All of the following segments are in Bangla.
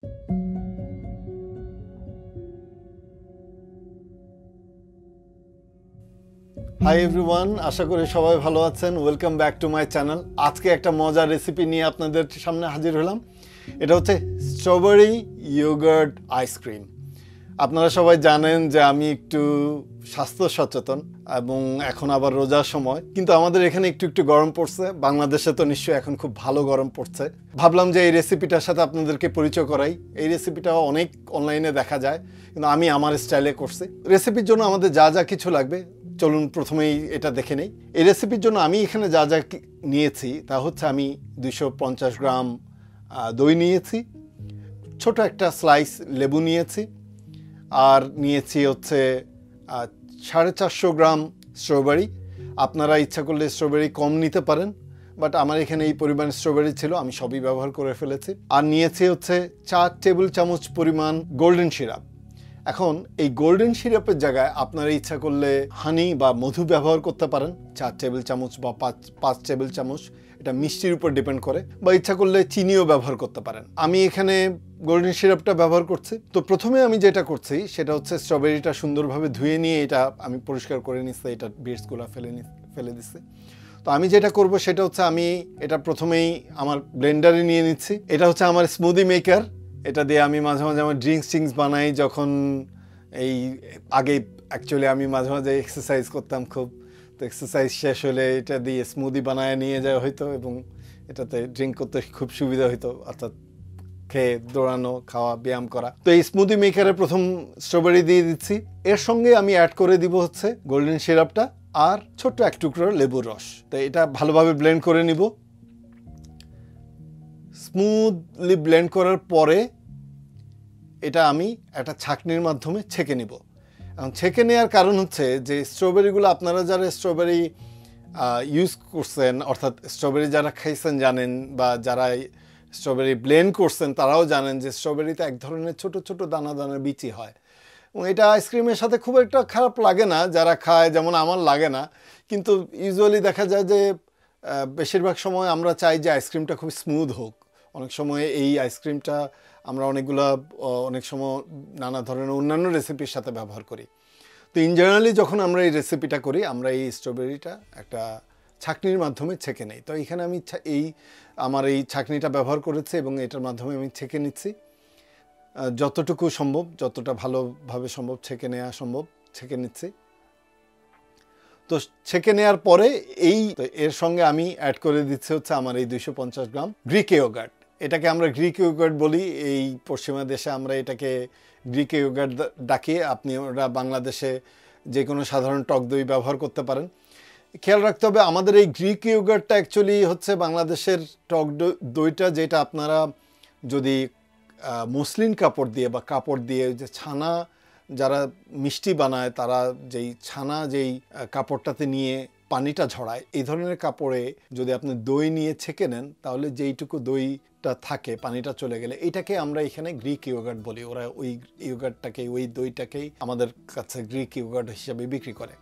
হাই এভরিওয়ান, আশা করি সবাই ভালো আছেন। Welcome back to my channel. আজকে একটা মজার রেসিপি নিয়ে আপনাদের সামনে হাজির হলাম। এটা হচ্ছে স্ট্রবেরি ইয়োগার্ট আইসক্রিম। আপনারা সবাই জানেন যে আমি একটু স্বাস্থ্য সচেতন এবং এখন আবার রোজার সময়, কিন্তু আমাদের এখানে একটু একটু গরম পড়ছে। বাংলাদেশে তো নিশ্চয়ই এখন খুব ভালো গরম পড়ছে। ভাবলাম যে এই রেসিপিটার সাথে আপনাদেরকে পরিচয় করাই। এই রেসিপিটা অনেক অনলাইনে দেখা যায়, কিন্তু আমি আমার স্টাইলে করছি। রেসিপির জন্য আমাদের যা যা কিছু লাগবে চলুন প্রথমেই এটা দেখে নেই। এই রেসিপির জন্য আমি এখানে যা যা নিয়েছি তা হচ্ছে আমি 250 গ্রাম দই নিয়েছি, ছোট একটা স্লাইস লেবু নিয়েছি, আর নিয়েছি হচ্ছে 450 গ্রাম স্ট্রবেরি। আপনারা ইচ্ছা করলে স্ট্রবেরি কম নিতে পারেন, বাট আমার এখানে এই পরিমাণ স্ট্রবেরি ছিল, আমি সবই ব্যবহার করে ফেলেছি। আর নিয়েছি হচ্ছে 4 টেবিল চামচ পরিমাণ গোল্ডেন সিরাপ। এখন এই গোল্ডেন সিরাপের জায়গায় আপনারা ইচ্ছা করলে হানি বা মধু ব্যবহার করতে পারেন, 4 টেবিল চামচ বা 5 টেবিল চামচ, এটা মিষ্টির উপর ডিপেন্ড করে, বা ইচ্ছা করলে চিনিও ব্যবহার করতে পারেন। আমি এখানে গোল্ডেন সিরাপটা ব্যবহার করছি। তো প্রথমে আমি যেটা করছি সেটা হচ্ছে স্ট্রবেরিটা সুন্দরভাবে ধুয়ে নিয়ে এটা আমি পরিষ্কার করে নিচ্ছি, এটা বিটসগুলো ফেলে দিচ্ছি। তো আমি যেটা করব সেটা হচ্ছে আমি এটা প্রথমেই আমার ব্লেন্ডারে নিয়ে নিচ্ছি। এটা হচ্ছে আমার স্মুদি মেকার। এটা দিয়ে আমি মাঝে মাঝে আমার ড্রিঙ্কস বানাই। যখন এই আগে অ্যাকচুয়ালি আমি মাঝে মাঝে এক্সারসাইজ করতাম খুব, তো এক্সারসাইজ শেষ হলে এটা দিয়ে স্মুদি বানায় নিয়ে যাওয়া হতো এবং এটাতে ড্রিঙ্ক করতে খুব সুবিধা হতো, অর্থাৎ খেয়ে দৌড়ানো, খাওয়া, ব্যায়াম করা। তো এই স্মুদি মেকারে প্রথম স্ট্রবেরি দিয়ে দিচ্ছি। এর সঙ্গে আমি অ্যাড করে দিব হচ্ছে গোল্ডেন সিরাপটা আর ছোট্ট এক টুকরো লেবুর রস। তো এটা ভালোভাবে ব্লেন্ড করে নিব। স্মুথলি ব্লেন্ড করার পরে এটা আমি একটা ছাঁকনির মাধ্যমে ছেঁকে নিব। এখন ছেঁকে নেওয়ার কারণ হচ্ছে যে স্ট্রবেরিগুলো আপনারা যারা স্ট্রবেরি ইউজ করছেন, অর্থাৎ স্ট্রবেরি যারা খাইছেন জানেন, বা যারা স্ট্রবেরি ব্লেন্ড করছেন তারাও জানেন যে স্ট্রবেরিতে এক ধরনের ছোট ছোট দানা দানা বিচি হয়, এবং এটা আইসক্রিমের সাথে খুব একটা খারাপ লাগে না যারা খায়, যেমন আমার লাগে না। কিন্তু ইউজুয়ালি দেখা যায় যে বেশিরভাগ সময় আমরা চাই যে আইসক্রিমটা খুব স্মুথ হোক। অনেক সময় এই আইসক্রিমটা আমরা অনেক সময় নানা ধরনের অন্যান্য রেসিপির সাথে ব্যবহার করি। তো ইন জেনারেলি যখন আমরা এই রেসিপিটা করি, আমরা এই স্ট্রবেরিটা একটা ছাঁকনির মাধ্যমে ছেঁকে নেই। তো এখানে আমি আমার এই ছাঁকনিটা ব্যবহার করেছি এবং এটার মাধ্যমে আমি ছেঁকে নিচ্ছি যতটুকু সম্ভব, যতটা ভালোভাবে সম্ভব ছেঁকে নিচ্ছি। তো ছেঁকে নেওয়ার পরে এর সঙ্গে আমি অ্যাড করে দিচ্ছি হচ্ছে আমার এই 250 গ্রাম গ্রিক ইয়োগার্ট। এটাকে আমরা গ্রিক ইয়োগার্ট বলি, এই পশ্চিমা দেশে আমরা এটাকে গ্রিক ইয়োগার্ট ডাকি। ওরা বাংলাদেশে যে কোনো সাধারণ টক দই ব্যবহার করতে পারেন। খেয়াল রাখতে হবে আমাদের এই গ্রিক ইয়োগার্টটা অ্যাকচুয়ালি হচ্ছে বাংলাদেশের টক দইটা, যেটা আপনারা যদি মসলিন কাপড় দিয়ে বা কাপড় দিয়ে যে ছানা যারা মিষ্টি বানায় তারা যেই কাপড়টাতে নিয়ে পানিটা ঝরায়, এই ধরনের কাপড়ে যদি আপনি দই নিয়ে ছেঁকে নেন তাহলে যেইটুকু দইটা থাকে পানিটা চলে গেলে, এটাকে আমরা এখানে গ্রিক ইয়োগার্ট বলি। ওরা ওই ওই দইটাকেই আমাদের কাছে গ্রিক ইয়োগার্ট হিসাবে বিক্রি করে।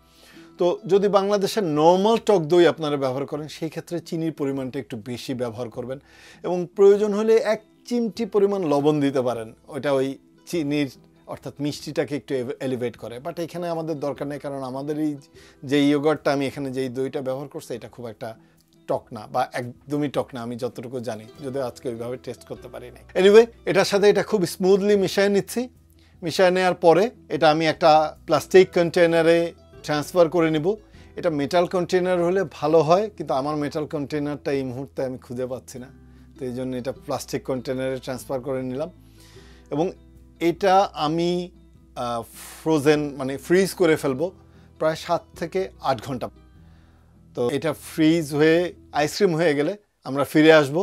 তো যদি বাংলাদেশের নর্মাল টক দই আপনারা ব্যবহার করেন, সেই ক্ষেত্রে চিনির পরিমাণটা একটু বেশি ব্যবহার করবেন এবং প্রয়োজন হলে 1 চিমটি পরিমাণ লবণ দিতে পারেন। ওইটা ওই চিনির অর্থাৎ মিষ্টিটাকে একটু এলিভেট করে। বাট এখানে আমাদের দরকার নেই, কারণ আমাদের এই যে ইয়োগার্টটা আমি এখানে যেই দইটা ব্যবহার করছি এটা খুব একটা টক না, বা একদমই টক না আমি যতটুকু জানি, যদিও আজকে ওইভাবে টেস্ট করতে পারি নাই। এনিওয়ে, এটার সাথে এটা খুব স্মুথলি মিশিয়ে নিচ্ছি। মিশিয়ে নেওয়ার পরে এটা আমি একটা প্লাস্টিক কন্টেনারে ট্রান্সফার করে নিব। এটা মেটাল কন্টেনার হলে ভালো হয়, কিন্তু আমার মেটাল কন্টেনারটা এই মুহূর্তে আমি খুঁজে পাচ্ছি না, তো এই জন্য এটা প্লাস্টিক কন্টেনারে ট্রান্সফার করে নিলাম। এবং এটা আমি ফ্রিজ করে ফেলবো প্রায় 7 থেকে 8 ঘন্টা। তো এটা ফ্রিজ হয়ে আইসক্রিম হয়ে গেলে আমরা ফিরে আসব।